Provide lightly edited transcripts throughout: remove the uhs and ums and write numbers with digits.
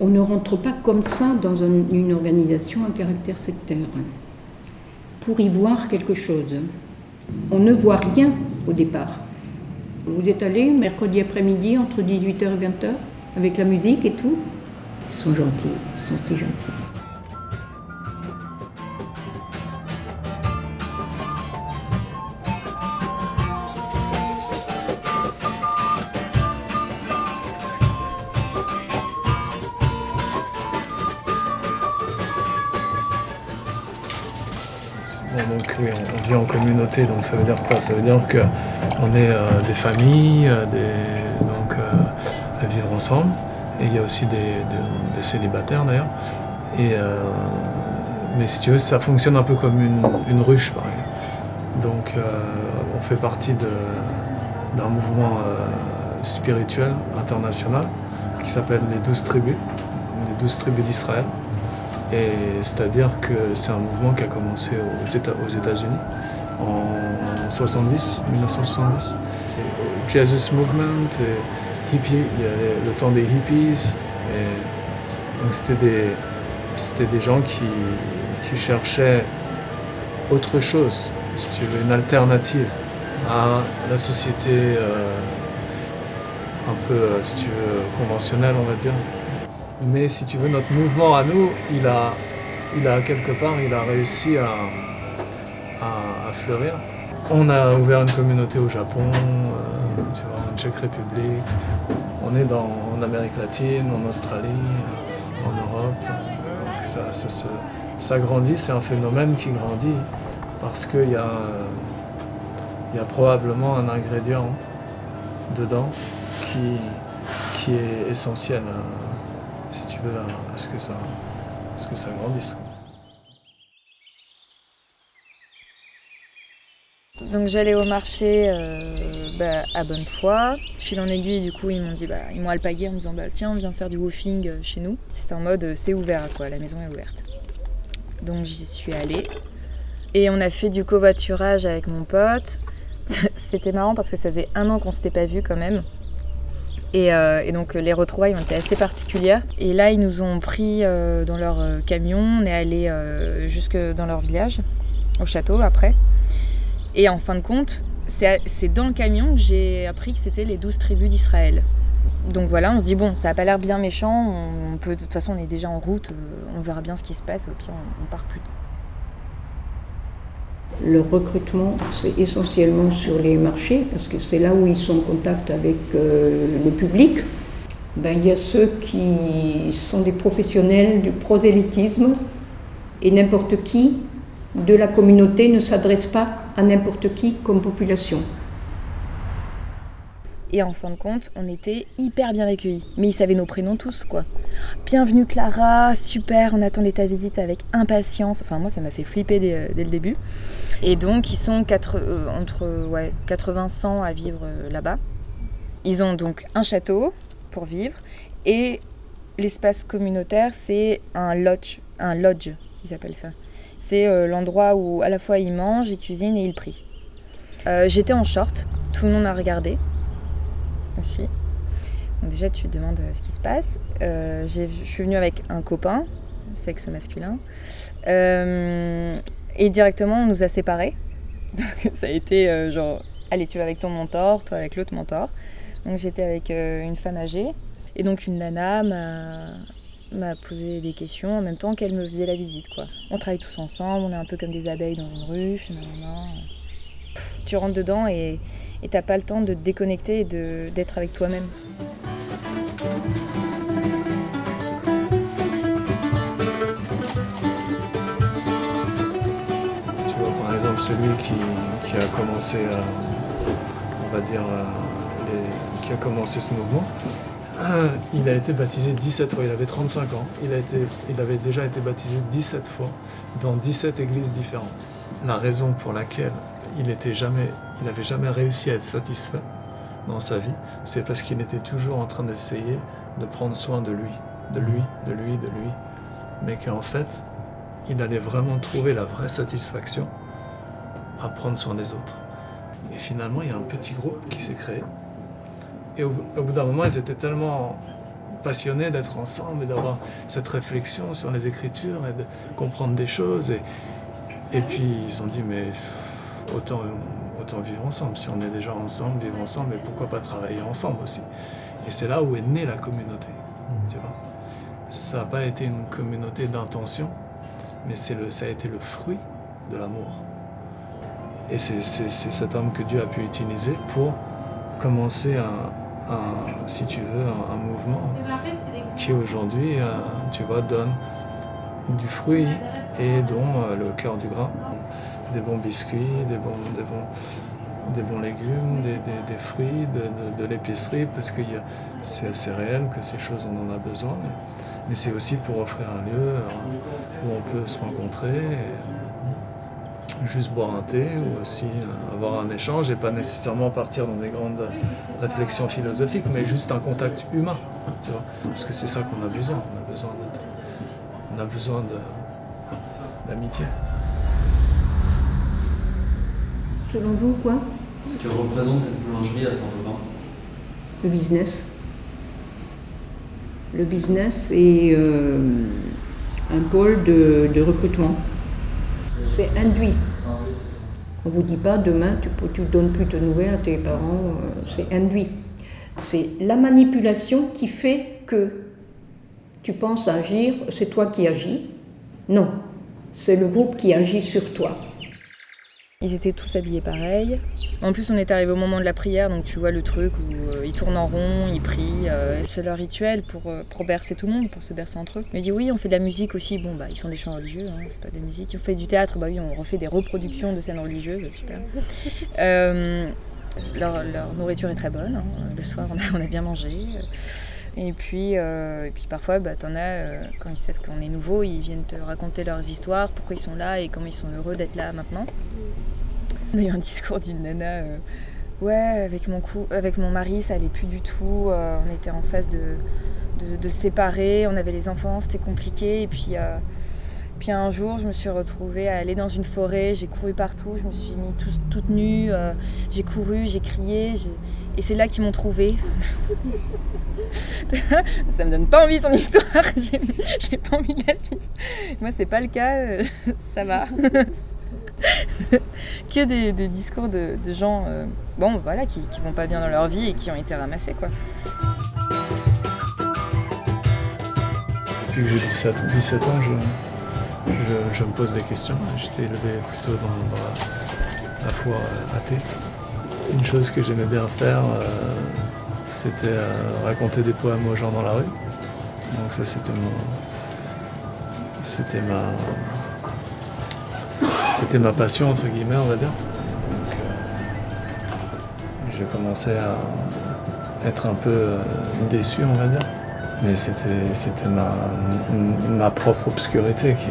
On ne rentre pas comme ça dans une organisation à caractère sectaire pour y voir quelque chose. On ne voit rien au départ. Vous êtes allé mercredi après-midi entre 18h et 20h avec la musique et tout. Ils sont gentils, ils sont si gentils. Bon, donc oui, on vit en communauté, donc ça veut dire quoi? Ça veut dire qu'on est des familles, à vivre ensemble. Et il y a aussi des célibataires d'ailleurs. Mais si tu veux, ça fonctionne un peu comme une ruche, pareil. Donc on fait partie d'un mouvement spirituel international qui s'appelle les 12 tribus d'Israël. Et c'est-à-dire que c'est un mouvement qui a commencé aux États-Unis en 1970. Jesus Movement, et hippie, il y a le temps des hippies. Et donc c'était des gens qui cherchaient autre chose, si tu veux, une alternative à la société un peu, si tu veux, conventionnelle, on va dire. Mais si tu veux, notre mouvement à nous, il a quelque part, il a réussi à fleurir. On a ouvert une communauté au Japon, tu vois, en Tchèque République. On est en Amérique latine, en Australie, en Europe. Donc ça grandit, c'est un phénomène qui grandit parce qu'il y a probablement un ingrédient dedans qui est essentiel. Si tu veux, à ce que ça grandisse. Donc j'allais au marché à Bonnefoy. Fil en aiguille, du coup, ils m'ont alpagué en me disant tiens, viens faire du woofing chez nous. C'était en mode c'est ouvert, quoi, la maison est ouverte. Donc j'y suis allée. Et on a fait du covoiturage avec mon pote. C'était marrant parce que ça faisait 1 an qu'on s'était pas vus quand même. Et donc les retrouvailles ont été assez particulières. Et là, ils nous ont pris dans leur camion. On est allé jusque dans leur village, au château après. Et en fin de compte, c'est dans le camion que j'ai appris que c'était les 12 tribus d'Israël. Donc voilà, on se dit bon, ça a pas l'air bien méchant. De toute façon, on est déjà en route. On verra bien ce qui se passe. Au pire, on part plus tôt. Le recrutement, c'est essentiellement sur les marchés, parce que c'est là où ils sont en contact avec le public. Il y a ceux qui sont des professionnels du prosélytisme, et n'importe qui de la communauté ne s'adresse pas à n'importe qui comme population. Et en fin de compte, on était hyper bien accueillis. Mais ils savaient nos prénoms tous, quoi. Bienvenue Clara, super, on attendait ta visite avec impatience. Enfin, moi, ça m'a fait flipper dès le début. Et donc, ils sont entre 80-100 à vivre là-bas. Ils ont donc un château pour vivre. Et l'espace communautaire, c'est un lodge, ils appellent ça. C'est l'endroit où à la fois ils mangent, ils cuisinent et ils prient. J'étais en short, tout le monde a regardé. Aussi. Donc déjà tu te demandes ce qui se passe. Je suis venue avec un copain, sexe masculin, et directement on nous a séparés. Donc ça a été allez, tu vas avec ton mentor, toi avec l'autre mentor. Donc j'étais avec une femme âgée et donc une nana m'a posé des questions en même temps qu'elle me faisait la visite, quoi. On travaille tous ensemble, on est un peu comme des abeilles dans une ruche. Tu rentres dedans et t'as pas le temps de te déconnecter et d'être avec toi-même. Tu vois, par exemple, celui qui a commencé, qui a commencé ce mouvement, il a été baptisé 17 fois, il avait 35 ans. Il avait déjà été baptisé 17 fois dans 17 églises différentes. La raison pour laquelle il n'avait jamais réussi à être satisfait dans sa vie, c'est parce qu'il était toujours en train d'essayer de prendre soin de lui. Mais qu'en fait, il allait vraiment trouver la vraie satisfaction à prendre soin des autres. Et finalement, il y a un petit groupe qui s'est créé. Et au bout d'un moment, ils étaient tellement passionnés d'être ensemble et d'avoir cette réflexion sur les écritures et de comprendre des choses. Et puis ils se sont dit, mais autant vivre ensemble. Si on est déjà ensemble, vivre ensemble, mais pourquoi pas travailler ensemble aussi? Et c'est là où est née la communauté. Tu vois, ça n'a pas été une communauté d'intention, mais ça a été le fruit de l'amour. Et c'est cet homme que Dieu a pu utiliser pour commencer si tu veux, un mouvement qui aujourd'hui, tu vois, donne du fruit et dont le cœur du grain, des bons biscuits, des bons légumes, des fruits, de l'épicerie, parce que c'est réel que ces choses, on en a besoin. Mais c'est aussi pour offrir un lieu où on peut se rencontrer, et juste boire un thé, ou aussi avoir un échange, et pas nécessairement partir dans des grandes réflexions philosophiques, mais juste un contact humain, tu vois, parce que c'est ça qu'on a besoin. On a besoin d'amitié. Selon vous, quoi? Ce que représente cette boulangerie à Saint-Aubin? Le business. Le business est un pôle de recrutement. C'est induit. On ne vous dit pas demain tu donnes plus de nouvelles à tes parents, c'est induit. C'est la manipulation qui fait que tu penses agir, c'est toi qui agis. Non, c'est le groupe qui agit sur toi. Ils étaient tous habillés pareil. En plus, on est arrivé au moment de la prière, donc tu vois le truc où ils tournent en rond, ils prient. C'est leur rituel pour bercer tout le monde, pour se bercer entre eux. Mais ils disent oui, on fait de la musique aussi. Bon, ils font des chants religieux, hein, c'est pas de la musique. On fait du théâtre, oui, on refait des reproductions de scènes religieuses, super. Leur nourriture est très bonne. Hein. Le soir, on a bien mangé. Et puis parfois, t'en as, quand ils savent qu'on est nouveau, ils viennent te raconter leurs histoires, pourquoi ils sont là et comment ils sont heureux d'être là maintenant. On a eu un discours d'une nana, avec mon mari, ça allait plus du tout, on était en phase de se séparer, on avait les enfants, c'était compliqué. Et puis un jour, je me suis retrouvée à aller dans une forêt, j'ai couru partout, je me suis mise toute nue, j'ai couru, j'ai crié, et c'est là qu'ils m'ont trouvée. Ça me donne pas envie ton histoire, j'ai pas envie de la vivre. Moi, c'est pas le cas, ça va. Que des discours de gens qui vont pas bien dans leur vie et qui ont été ramassés, quoi. Depuis que j'ai 17 ans, je me pose des questions. J'étais élevé plutôt dans la foi athée. Une chose que j'aimais bien faire, c'était raconter des poèmes aux gens dans la rue. Donc ça, c'était ma passion, entre guillemets, on va dire. Donc, j'ai commencé à être un peu déçu, on va dire. Mais c'était ma propre obscurité qui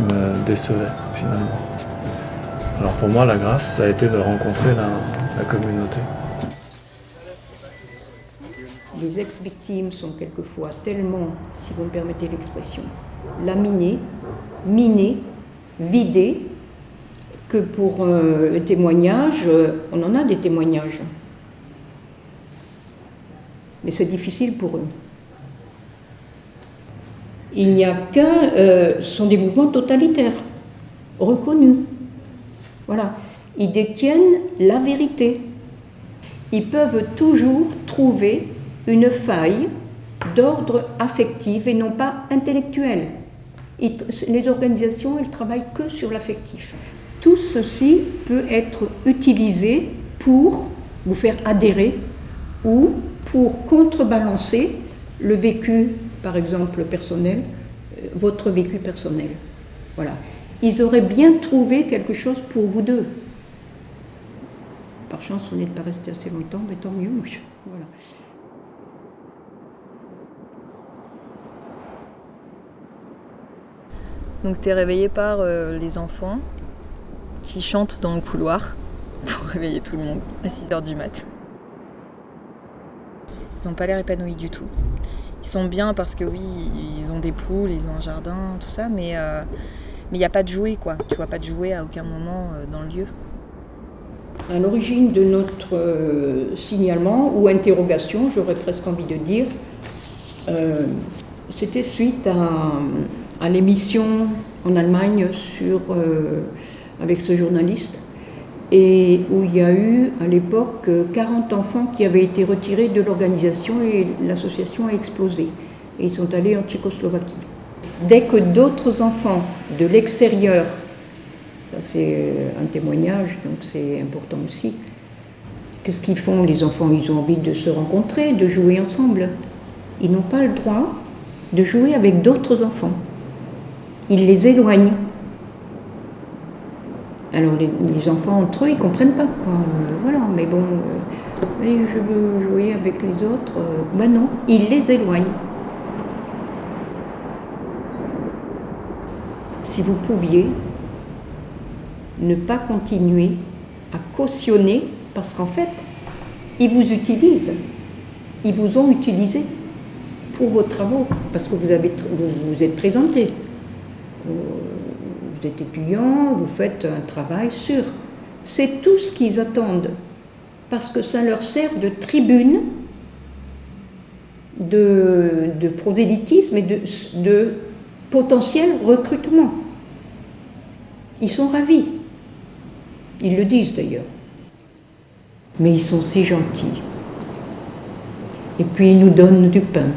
me décevait, finalement. Alors pour moi, la grâce, ça a été de rencontrer la communauté. Les ex-victimes sont quelquefois tellement, si vous me permettez l'expression, laminées, minées, vidées, que pour le témoignage, on en a des témoignages. Mais c'est difficile pour eux. Il n'y a ce sont des mouvements totalitaires, reconnus. Voilà. Ils détiennent la vérité. Ils peuvent toujours trouver une faille d'ordre affectif et non pas intellectuel. Les organisations, elles travaillent que sur l'affectif. Tout ceci peut être utilisé pour vous faire adhérer ou pour contrebalancer le vécu, par exemple, personnel, votre vécu personnel. Voilà. Ils auraient bien trouvé quelque chose pour vous deux. Par chance, on n'est pas resté assez longtemps, mais tant mieux. Voilà. Donc t'es réveillée par les enfants qui chantent dans le couloir pour réveiller tout le monde à 6h du mat'. Ils n'ont pas l'air épanouis du tout. Ils sont bien parce que oui, ils ont des poules, ils ont un jardin, tout ça, mais il n'y a pas de jouet, quoi. Tu vois pas de jouet à aucun moment dans le lieu. À l'origine de notre signalement ou interrogation, j'aurais presque envie de dire, c'était suite à l'émission en Allemagne avec ce journaliste, et où il y a eu à l'époque 40 enfants qui avaient été retirés de l'organisation et l'association a explosé. Et ils sont allés en Tchécoslovaquie. Dès que d'autres enfants de l'extérieur, ça c'est un témoignage, donc c'est important aussi, qu'est-ce qu'ils font les enfants? Ils ont envie de se rencontrer, de jouer ensemble. Ils n'ont pas le droit de jouer avec d'autres enfants. Ils les éloignent. Alors les enfants entre eux, ils ne comprennent pas, quoi. Voilà, mais bon, je veux jouer avec les autres. Ben non, ils les éloignent. Si vous pouviez ne pas continuer à cautionner, parce qu'en fait, ils vous utilisent, ils vous ont utilisé pour vos travaux, parce que vous êtes présenté. Vous êtes étudiant, vous faites un travail sûr. C'est tout ce qu'ils attendent, parce que ça leur sert de tribune, de prosélytisme et de potentiel recrutement. Ils sont ravis. Ils le disent d'ailleurs. Mais ils sont si gentils. Et puis ils nous donnent du pain.